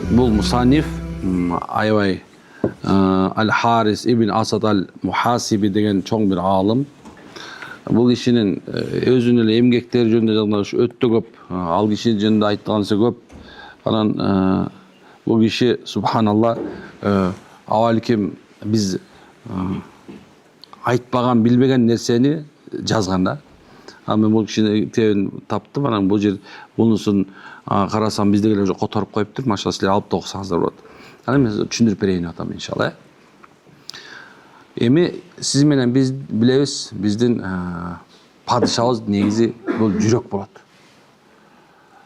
Бұл Мұсаниф аябай Аль-Харис ибн Асад аль-Мухасиби деген чоң бір алым. Бұл кишинин өзүнүн эле эмгектери жөнүндө жазган өтө көп, ал киши жөнүндө айтылгансы көп. Анан бұл киши субханалла абалким биз айтпаган, билбеген нерсени жазган да. Мен бұл кишини таптым, анан бұл жер бунусун карасам биздегилер уже которуп коюптур. Машалла, силер алып да окусаңыздар болот. Анан мен түшүндүрүп берейин атам иншалла. Эми сиз менен биз билебиз, биздин падышабыз негизи бул жүрөк болот.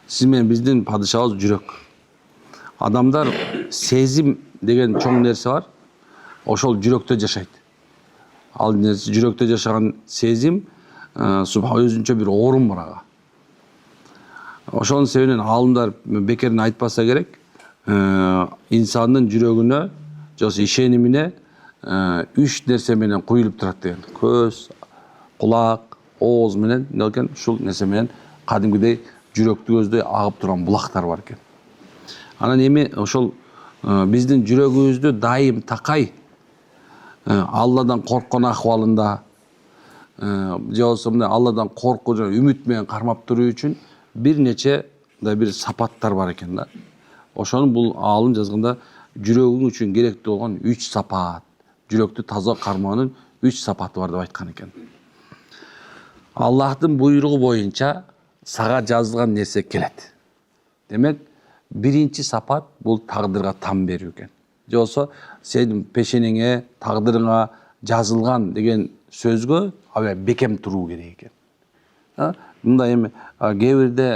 Сиз менен биздин падышабыз жүрөк. Адамдар сезим деген чоң нерсе бар. Ошол жүрөктө жашайт. Ал нерсе жүрөктө жашаган сезим өзүнчө бир орун бар ага. Ошонун себебинен алымдар бекерин айтпаса керек, инсандын жүрөгүнө жасы ишенимине 3 нерсе менен куюлуп турат деген. Көз, кулак, ооз менен экен, ушул нерсе менен кадимкидей жүрөктү көздөй агып турган булактар бар экен. Анан эми ошол биздин жүрөгүбүздү дайым такай Алладан корккон акыбалында же болбосо мына Алладан коркуу жана үмүт менен кармап туруу үчүн бир нече бир сапаттар бар экен да. Ошону бул алым жазганда жүрөгүң үчүн керектүү болгон 3 сапат, жүрөктү таза кармаанын 3 сапаты бар деп айткан экен. Аллахтын буйругу боюнча сага жазылган нерсе келет. Демек, биринчи сапат бул тагдырга там берүү экен. Же болбосо сенин пешенеңе, тагдырыңа жазылган деген сөзгө аябай бекем туруу керек экен. Мында эми кээ бирде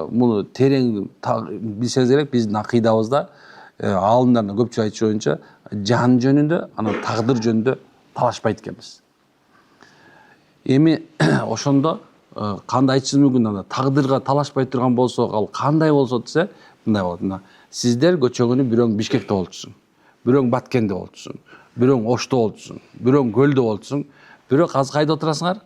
муну терең билсеңиз керек, биздин акыйдабызда алымдардын көпчүлүк айтышы боюнча жан жөнүндө, анан тагдыр жөнүндө талашпайт экенбиз. Эми ошондо кандай айтышыңыз мүмкүн, анда тагдырга талашпай турган болсо, ал кандай болсо десе, мындай болот. Сиздер көчөгөнү бирөөң Бишкекте болчусуң, бирөөң Баткенде болчусуң, бирөөң Ошто болчусуң, бирөөң Көлдө болчусуң, бирөө азыр кайда отурасыңар?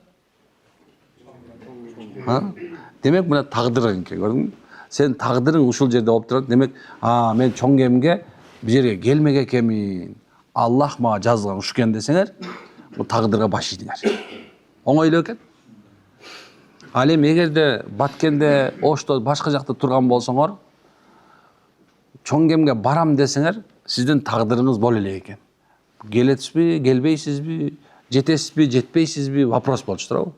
Демек, мына тагдыр экен, көрдүңбү? Сен тагдырың ушул жерде болуп турат. Демек, мен чоң кемге бул жерге келмек экенмин. Аллах мага жазган ушу экен десеңер, бул тагдырга баш ийиңер. Оңой эле экен. Ал эми эгерде Баткенде, Ошто, башка жакта турган болсоңор, чоң кемге барам десеңер, сиздин тагдырыңыз боло элек экен. Келесизби, келбейсизби, жетесизби, жетпейсизби, вопрос болчу туурабы?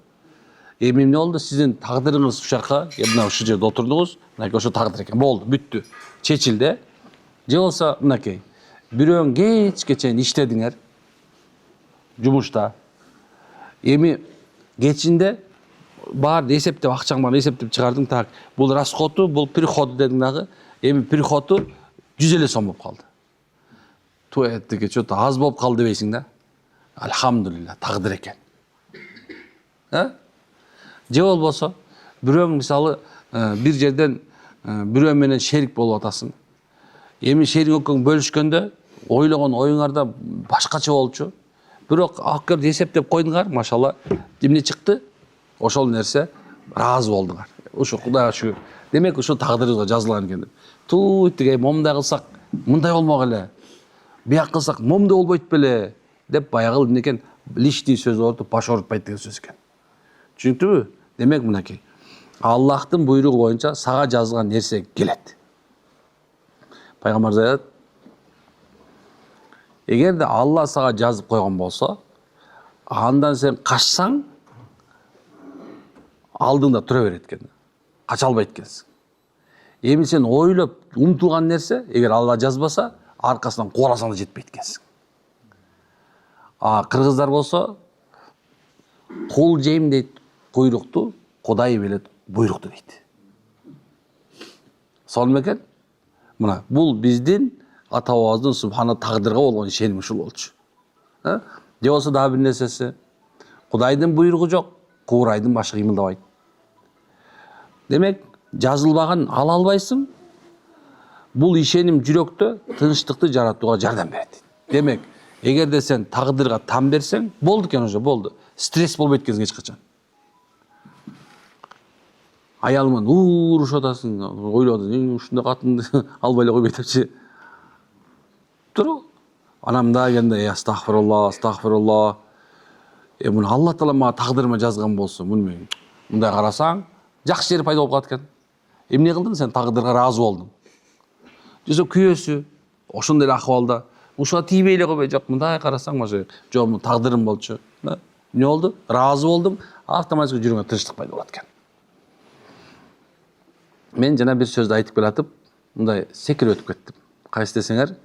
Эми эмне болду? Сиздин тагдырыңыз ушул жака, мына ушул жерде отурдуңуз, мынакей ошо тагдыр экен. Болду, бүттү. Чечилди. Же болсо мынакей, бирөөң кечке чейин иштедиңер жумушта. Эми кечинде баарды эсептеп, акчаң баарын эсептеп чыгардың, так, бул расходу, бул приходу дедиң дагы. Эми приходу 150 сом болуп калды. Туэттике чөтө аз болуп калды дебейсиң да. Альхамдулилла, тагдыр экен. Же болбосо, бирөөң мисалы бир жерден бирөө менен шерик болуп атасың. Эми шерик экөөң бөлүшкөндө ойлогон оюңарда башкача болчу. Бирок акырды эсептеп койдуңар, машалла, эмне чыкты? Ошол нерсе ыраазы болдуңар. Ушу Кудайга шүгүр. Демек, ушу тагдырыбызга жазылган экен. Туйттиге момундай кылсак, мындай болмок эле. Бияк кылсак, момундай болбойт беле деп баягы эмне экен? Лишний сөз болуп, баш оорутпайт деген сөз экен. Түшүнүктүбү? Демек, мынакей. Аллахтын буйругу боюнча сага жазылган нерсе келет. Пайгамбар айтат: эгерде Алла сага жазып койгон болсо, андан сен качсаң, алдыңда тура берет экен. Кача албайт экенсиң. Эми сен ойлоп умтулган нерсе, эгер Алла жазбаса, аркасынан кубаласаң да жетпейт экенсиң. Кыргыздар болсо, кул жейм дейт куйрукту, Кудай билет буйрукту дейт. Сонун экен? Мына, бул биздин ата бабабыздын субхана тагдырга болгон ишеними ушул болчу. Же болсо дагы бир нерсеси, Кудайдын буйругу жок, куурайдын башы кыймылдабайт. Демек, жазылбаган ала албайсың. Бул ишеним жүрөктө тынчтыкты жаратууга жардам берет. Демек, эгерде сен тагдырга там берсең, болду экен уже, болду. Стресс болбойт экенсиң эч качан. Аялыңмен урушуп атасың, ойлоп атасың, ушундай катынды албай эле койбойт депчи. туруп анан мындай келгенде астагфирулла, астагфирулла. Муну Алла таала мага тагдырыма жазган болсо, муну мындай карасаң, жакшы жери пайда болуп калат экен. Эмне кылдың сен? Тагдырга ыраазы болдуң. Жок күйөөсү ошондой эле акыбалда ушуга тийбей эле койбой, жок мындай карасаң, может, жок бул тагдырым болчу. Эмне болду? Ыраазы болдум, автоматик жүрөгүмө тынчтык пайда болот экен. Мен жана бир сөздү айтып келатып, мындай секирип өтүп кеттим. Кайсы десеңер,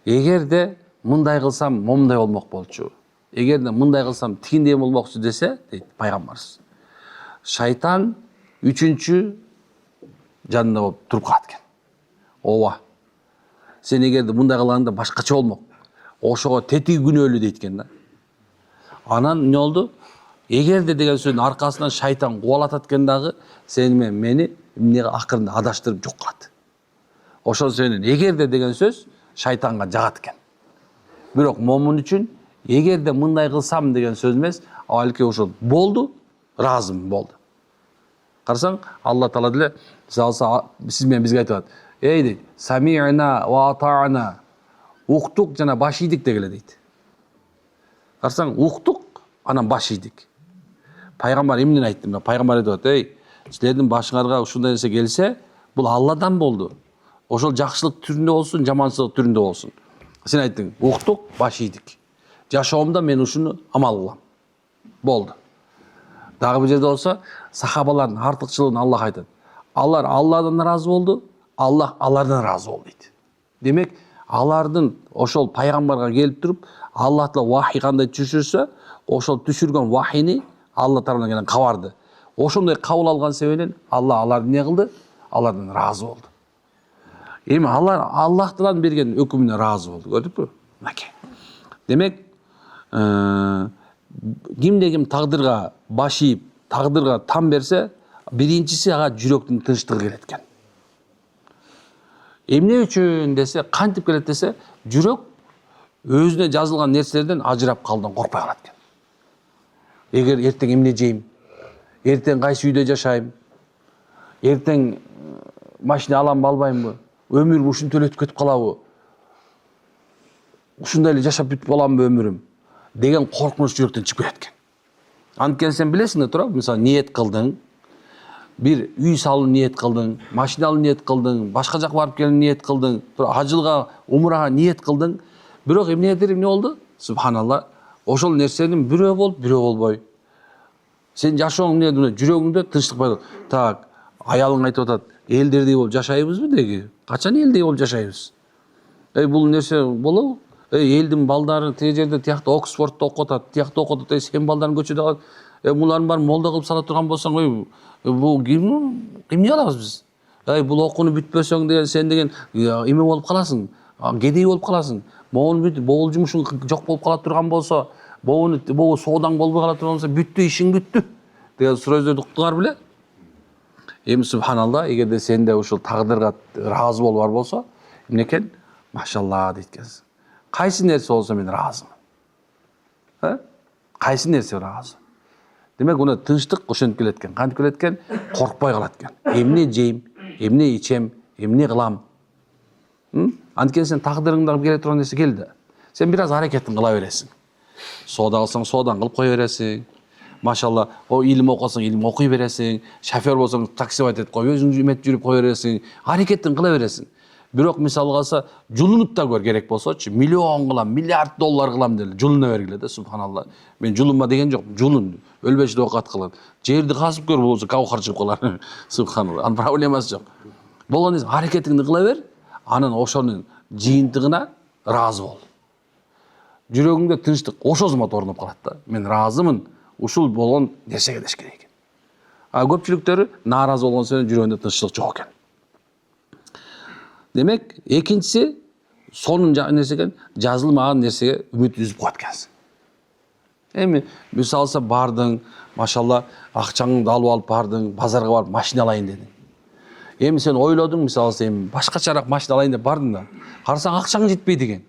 эгерде мындай кылсам, момундай болмок болчу. Эгерде мындай кылсам, тигиндей болмокчу десе, дейт пайгамбарыбыз. Шайтан үчүнчү жанында болуп туруп калат экен. Ооба. Сен эгерде мындай кылганда башкача болмок. Ошого тетиги күнөөлүү дейт экен да. Анан эмне болду? Эгерде деген сөздүн аркасынан шайтан кубалатат экен дагы, сени менен мени эмнеге акырында адаштырып жок кылат. Ошол сенин эгерде деген сөз шайтанга жагат экен. Бирок момун үчүн эгерде мындай кылсам деген сөз эмес, балки ошол болду, ыраазымын болду. Карасаң, Алла таала деле мисалы сиз менен бизге айтат. Эй дейт, сами'на ва атa'на. Уктук жана баш ийдик дегеле дейт. Карасаң, уктук, анан баш ийдик. Пайгамбар эмнени айтты? Пайгамбар айтат, эй, силердин башыңарга ушундай нерсе келсе, бул Алладан болду. Ошол жакшылык түрүндө болсун, жаманчылык түрүндө болсун. Сен айттың, уктук, баш ийдик. Жашоомдо мен ушуну амал кылам. Болду. Дагы бир жерде болсо, сахабалардын артыкчылыгын Аллах айтат. Алар Алладан ыраазы болду, Аллах алардан ыраазы болду дейт. Демек, алардын ошол пайгамбарга келип туруп, Аллах таала вахий кандай түшүрсө, ошол түшүргөн вахийни Алла тарабынан келген кабарды. Ошондой кабыл алган себебинен Алла аларды эмне кылды? Алардан ыраазы болду. Эми алар Аллахтан берген өкүмүнө ыраазы болду. Көрдүкпү? Мынакей. Демек, кимде ким тагдырга баш ийип, тагдырга там берсе, биринчиси ага жүрөктүн тынчтыгы келет экен. Эмне үчүн десе, кантип келет десе, жүрөк өзүнө жазылган нерселерден ажырап калуудан коркпой калат экен. Эгер эртең эмне жейм, эртең кайсы үйдө жашайм, эртең машина аламбы албаймбы, өмүрүм ушинтип өтүп кетип калабы, ушундай эле жашап бүтүп каламбы өмүрүм деген коркунуч жүрөктөн чыгып кетет экен. Анткени сен билесиң да тура, мисалы ниет кылдың, bir үй салуу ниет кылдың, машина алуу ниет кылдың, башка жака барып келүү ниет кылдың, ажылга, умрага ниет кылдың. Бирок эмнедир эмне болду? Субханалла, ошол нерсенин бирөө болуп, бирөө болбой. Сен жашооң эмне, жүрөгүңдө тынчтык пайда болот. Так, аялың айтып атат, элдердей болуп жашайбызбы деги? Качан элдей болуп жашайбыз? Бул нерсе болобу? Элдин балдары тиги жерде тиякта Оксфордто окуп атат, тиякта окуп атат, сен балдарың көчөдө калат. Булардын баарын молда кылып сала турган болсоң, бул эмне кылабыз биз? Бул окууну бүтпөсөң деген сен деген эме болуп каласың, кедей болуп каласың. Могул жумушуң жок болуп кала турган болсо, могу соодаң болбой кала турган болсо, бүттү, ишиң бүттү деген сөздөрдү уктуңар беле? Эми субханалла, эгерде сенде ушул тагдырга ыраазы болуп бар болсо, эмне экен? Машалла дейт экенсиң. Кайсы нерсе болсо мен ыраазымын. Кайсы нерсе ыраазы? Демек, уна тынчтык ошентип келет экен. Кантип келет экен? Коркпой калат экен. Эмне жейм, эмне ичем, эмне кылам? Анткени сен тагдырыңдан келе турган нерсе келди. Сен бир аз аракетин кыла бересиң. Соода кылсаң, соодаң кылып кое бересиң. Машалла, илим окусаң, илим окуй бересиң. Шофер болсоң, такси айтып кой, өзүң эметип жүрүп кое бересиң. Аракетин кыла бересиң. Бирок мисалы калса, жулунуп да көр керек болсочу, миллион кылам, миллиард доллар кылам деп жулуна бергиле да, субханалла. Мен жулунма деген жок, жулун, өлбөчү окат кылат. Жерди казып көр болсо, кавхар чыгып калар. Субханалла. Анын проблемасы жок. Болгон нерсе аракетиңди кыла бер, анан ошонун жыйынтыгына ыраазы бол. Жүрөгүңдө тынчтык ошол замат орноп калат да. Мен ыраазымын, ушул болгон нерсеге деш керек экен. Көпчүлүктөрү нааразы болгон сөзүн жүрөгүндө тынчтык жок экен. Демек, экинчиси сонун нерсе экен, жазылмаган нерсеге үмүт үзүп коет экенсиң. Эми мисалса бардың, машалла, акчаңды алып алып бардың, базарга барып машина алайын дедиң. Эми сен ойлодуң, мисалса эми башкачараак машина алайын деп бардың да, карасаң акчаң жетпейт экен.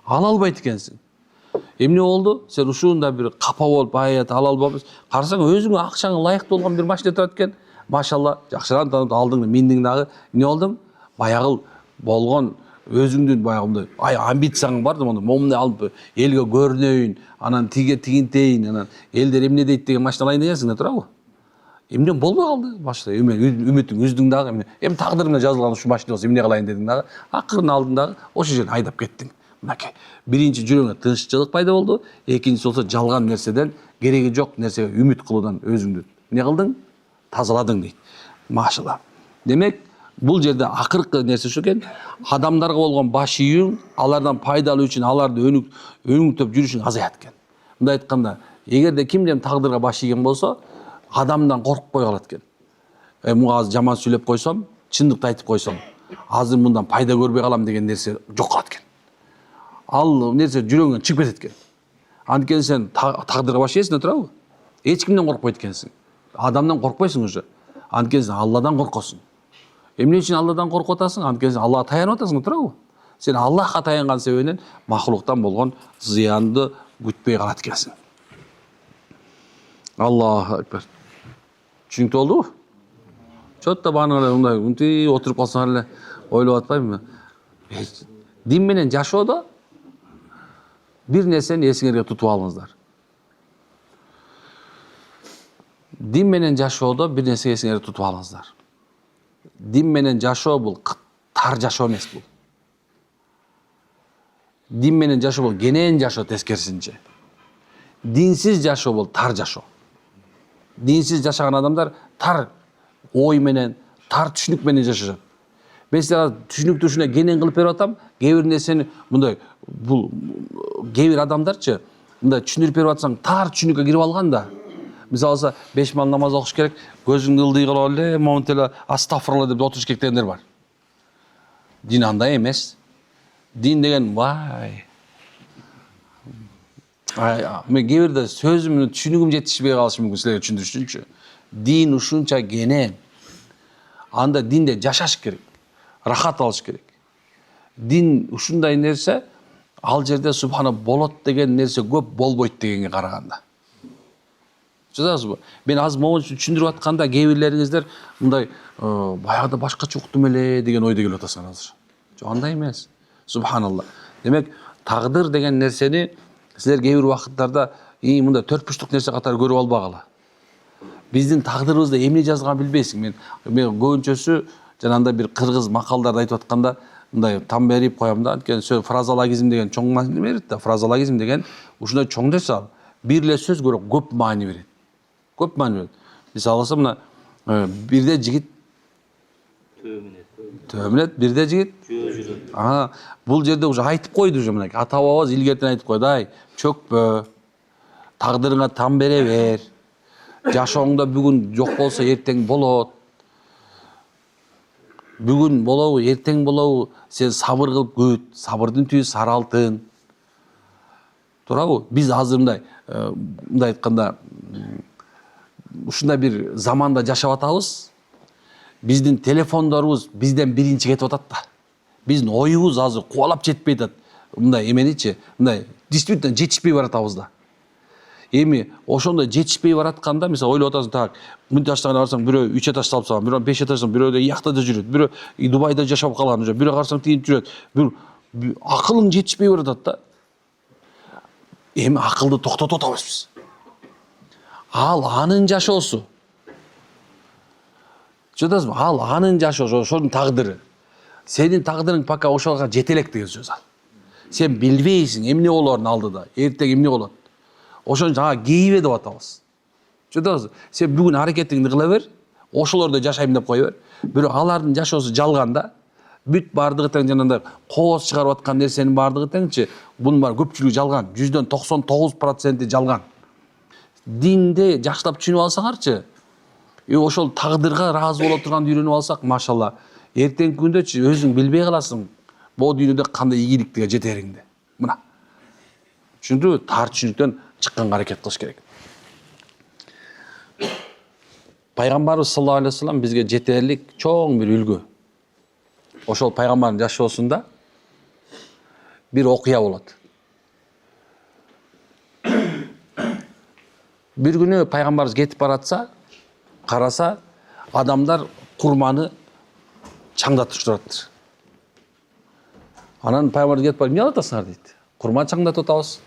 Ала албайт экенсиң. Эмне болду? Сен ушунда бир капа болуп, аят ала албабыз. Карасаң өзүңө акчаңа ылайыктуу болгон бир машина турат экен. Машалла, жакшыраак танып алдың, миндиң дагы. Эмне болдум? Баягыл болгон өзүңдүн баягы ай амбицияң бар да момундай алып элге көрүнөйүн, анан тиге тигинтейин, анан элдер эмне дейт деген машина алайын дегенсиң да туурабы? Эмне болбой калды башта. Эми үмүтүң үздүң дагы. Эми тагдырымда жазылган ушу машина болсо эмне кылайын дедиң дагы. Акырын алдың дагы ошол жерден айдап кеттиң. Мынакей. Биринчи жүрөгүңө тынччылык пайда болду. Экинчиси болсо жалган нерседен, кереги жок нерсеге үмүт кылуудан өзүңдү эмне кылдың? Тазаладың дейт. Машалла. Демек, бул жерде акыркы нерсе ушу экен. Адамдарга болгон баш ийүүң, алардан пайдалуу үчүн аларды өнүктөп жүрүшүң азаят экен. Мындай айтканда, эгерде кимден тагдырга баш ийген болсо, адамдан коркпой калат экен. Муга азыр жаман сүйлөп койсом, чындыкты айтып койсом, азыр мындан пайда көрбөй калам деген нерсе жок калат экен. Ал нерсе жүрөгүңөн чыгып кетет экен. Анткени сен тагдырга баш ийесиң да туурабы? Эч кимден коркпойт экенсиң. Адамдан коркпойсуң уже. Анткени сен Алладан коркосуң. Эмне үчүн Алладан коркуп атасың? Анткени сен Аллага таянып атасың, туурабы? Сен Аллахка таянган себебинен махлуктан болгон зыянды күтпөй калат экенсиң. Аллаху акбар. Түшүнүктүү болдубу? Чотто бааны мындай үнтүй отуруп калсаң эле ойлоп атпаймынбы? Дин менен жашоодо бир нерсени эсиңерге тутуп алыңыздар. Дин менен жашоодо бир нерсе эсиңерге тутуп алыңыздар. Дин менен жашоо бул тар жашоо эмес бул. Дин менен жашоо бул кенен жашоо тескерисинче. Динсиз жашоо бул тар жашоо. Динсиз жашаган адамдар тар ой менен, тар түшүнүк менен жашашат. Мен силерге түшүнүктү ушуна кенен кылып берип атам. Кээ бир нерсени мындай бул кээ бир адамдарчы мындай түшүндүрүп берип атсаң тар түшүнүккө кирип алган да. Мисалы 5 мал намаз окуш керек, көзүңдү ылдый кылып эле, момунт эле астафырла деп отуруш керек дегендер бар. Дин андай эмес. Дин деген вай. Мен кээ бирде сөзүм, түшүнүгүм жетишпей калышы мүмкүн силерге түшүндүрүш үчүнчү. Дин ушунча кенен. Анда динде жашаш керек. Рахат алыш керек. Дин ушундай нерсе, ал жерде субхана болот деген нерсе көп болбойт дегенге караганда. Жазасызбы? Мен азыр могу түшүндүрүп атканда кээ бирлериңиздер мындай баягыда башкача уктум эле деген ойдо келип атасыңар азыр. Жок, андай эмес. Субханалла. Демек, тагдыр деген нерсени силер кээ бир убакыттарда мындай төртбурчтук нерсе катары көрүп албагыла. Биздин тагдырыбызда эмне жазылганын билбейсиң. Мен көбүнчөсү жанагындай бир кыргыз макалдарды айтып атканда мындай там берип коем да. Анткени фразологизм деген чоң маани берет да. Фразологизм деген ушундай чоң нерсе ал. Бир эле сөз көп маани берет. Көп маани берет. Мисалы алсам мына бирде жигит төмүнөт, бирде жигит жүрөт. Бул жерде уже айтып койду уже мына ата бабабыз илгертен айтып койду. Ай, чөкпө. Тагдырыңа там бере бер. Жашооңда бүгүн жок болсо эртең болот. Бүгүн болобу, эртең болобу, сен сабыр кылып күт. Сабырдын түбү сары алтын. Туурабы? Биз азыр мындай айтканда ушундай бир заманда жашап атабыз. Биздин телефондорубуз бизден биринчи кетип атат да. Биздин оюбуз азыр кубалап жетпей атат. Мындай эменичи, мындай действительно жетишпей баратабыз да. Эми ошондой жетишпей баратканда, мисалы ойлоп атасың, так, мынтип таштаганда барсаң, бирөө 3 этаж салып салган, бирөө 5 этаж, бирөө да яхтада жүрөт, бирөө Дубайда жашап калган уже, бирөө карасаң тигип жүрөт. Бир акылың жетишпей баратат да. Эми акылды токтотуп атабыз биз. Ал анын жашоосу. Жадасызбы? Ал анын жашоосу, ошонун тагдыры. Сенин тагдырың пока ошолго жете элек деген сөз ал. Сен билбейсиң эмне болорун алдыда, эртең эмне болот. Ошон үчүн кейбе деп атабыз. Жадасызбы? Сен бүгүн аракетиңди кыла бер, ошолордо жашайм деп кое бер. Бирок алардын жашоосу жалган да. Бүт бардыгы тең жанагындай кооз чыгарып аткан нерсенин бардыгы теңчи. Бунун бар көпчүлүгү жалган. 99% жалган. Динде жакшылап түшүнүп алсаңарчы, ошол тагдырга ыраазы боло турганды үйрөнүп алсак, машалла, эртеңки күндөчү өзүң билбей каласың, бул дүйнөдө кандай ийгиликке жетериңди. Мына. Түшүндүңбү? Тар түшүнүктөн чыкканга аракет кылыш керек. Пайгамбарыбыз саллаллаху алейхи вассалам бизге жетерлик чоң бир үлгү. Ошол пайгамбардын жашоосунда бир окуя болот. Бир күнү пайгамбарыбыз кетип баратса, караса, адамдар курманы чаңдатып турат. Анан пайгамбар кетип барып, эмне кылып атасыңар дейт. Курман чаңдатып атабыз.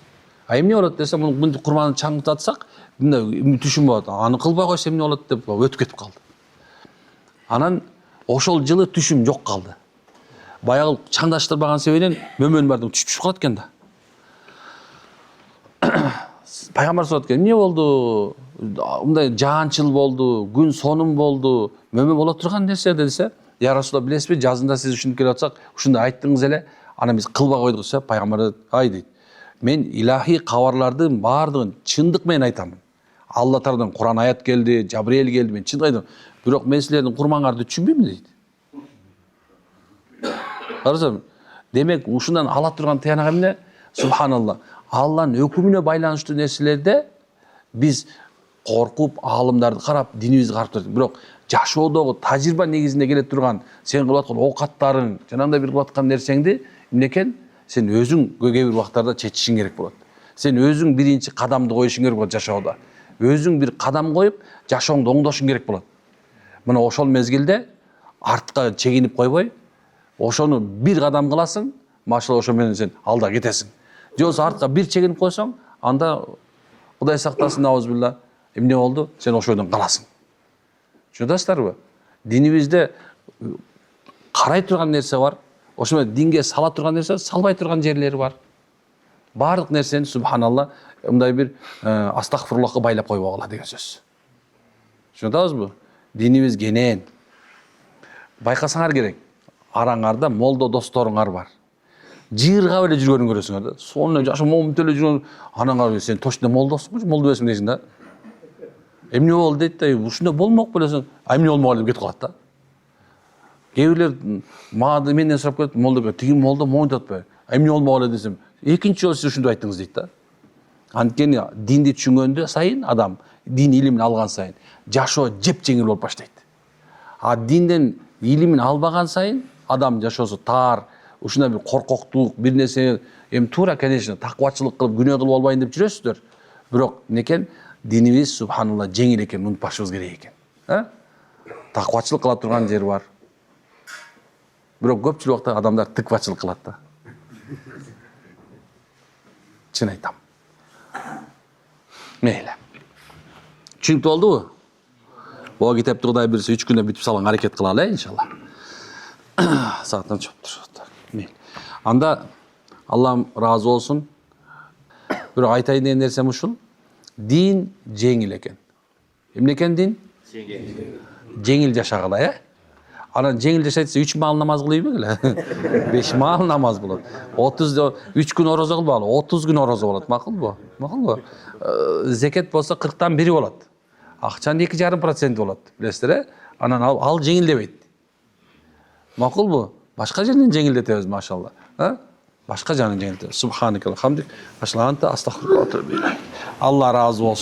А эмне болот десе, муну курманы чаңдатсак, мындай түшүм болот. Аны кылбай койсо эмне болот деп өтүп кетип калды. Анан ошол жылы түшүм жок калды. Баягы чаңдаштырбаган себебинен мөмөнүн бардыгы түшүп калат экен да. Пайгамбар сурап экен, эмне болду? Мындай жаанчыл болду, күн сонун болду, мөмө боло турган нерсе десе, я Расулалла, билесизби, жазында сиз ушинтип келип атсак, ушундай айттыңыз эле, анан биз кылбай койдук десе, пайгамбар ай дейт. Мен илахи кабарлардын баардыгын чындык менен айтамын. Алла тарабынан Куран аят келди, Жабриэл келди, мен чындык айтам. Бирок мен силердин курмаңарды түшүнбөйм дейт. Карасам, демек ушундан ала турган тыянак эмне? Субханалла. Алланын өкүмүнө байланыштуу нерселерде биз коркуп, аалымдарды карап, динибизди карап турат. Бирок жашоодогу тажрыйба негизинде келе турган сен кылып аткан оокаттарың, жанагындай бир кылып аткан нерсеңди эмне экен? Сен өзүң кээ бир убактарда чечишиң керек болот. Сен өзүң биринчи кадамды коюшуң керек болот жашоодо. Өзүң бир кадам коюп, жашооңду оңдошуң керек болот. Мына ошол мезгилде артка чегинип койбой, ошону бир кадам кыласың, машалла ошо менен сен алда кетесиң. Же болбосо артка бир чегинип койсоң, анда Кудай сактасын, аузубилла, эмне болду? Сен ошодон каласың. Түшүнүп атасыздарбы? Динибизде карай турган нерсе бар. Ошо менен динге сала турган нерсе, салбай турган жерлери бар. Бардык нерсени субханалла мындай бир астагфирлахка байлап койбогула деген сөз. Түшүнүп атасызбы? Динибиз кенен. Байкасаңар керек. Араңарда молдо досторуңар бар. Жыыргап эле жүргөнүн көрөсүңөр да. Сонун жашы момунт эле жүргөн, анаңар сен точно молдосуңбу, молдо эмесиң дейсиң да. Эмне болду дейт да, ушундай болмок белесиң. А эмне болмок деп кетип калат да. Кээ бирлер мага менден сурап келет, молдо тиги молдо момунт атпайбы? А эмне болмок эле десем, экинчи жолу сиз ушинтип айттыңыз дейт да. Анткени динди түшүнгөндө сайын адам, дин илимин алган сайын жашоо жеп-жеңил болуп баштайт. А динден илимин албаган сайын адам жашоосу таар, ушундай бир коркоктук, бир нерсе, туура, конечно, таквачылык кылып күнөө кылып албайын деп жүрөсүздөр. Бирок некен динибиз субханалла жеңил экен, унутпашыбыз керек экен. Таквачылык кыла турган жер бар. Бирок көпчүлүк убакта адамдар тыквачылык кылат да. Чын айтам. Мейли. Түшүнүктүү болдубу? Бул китепти Кудай буйрса 3 күндө бүтүп салганга аракет кылалы, иншалла. Сааттан чоп туруп. Мейли. Анда Аллам разы болсун. Бирок айтайын деген нерсем ушул. Дин жеңил экен. Эмне экен дин? Жеңил жашагыла, Анан жеңил жашайт десе 3 маал намаз кылыйбы эле? 5 маал намаз болот. 3 күн орозо кылбагыла, 30 күн орозо болот. Макулбу? Макулбу? Зекет болсо 40тан 1 болот. Акчанын 2,5% болот. Билесиздер, Анан ал жеңилдебейт. Макулбу? Башка жерден жеңилдетебиз, машалла. Башка жерден жеңилдетебиз. Субханакалла хамдик. Ашла анта астагфируллах. Алла разы болсун.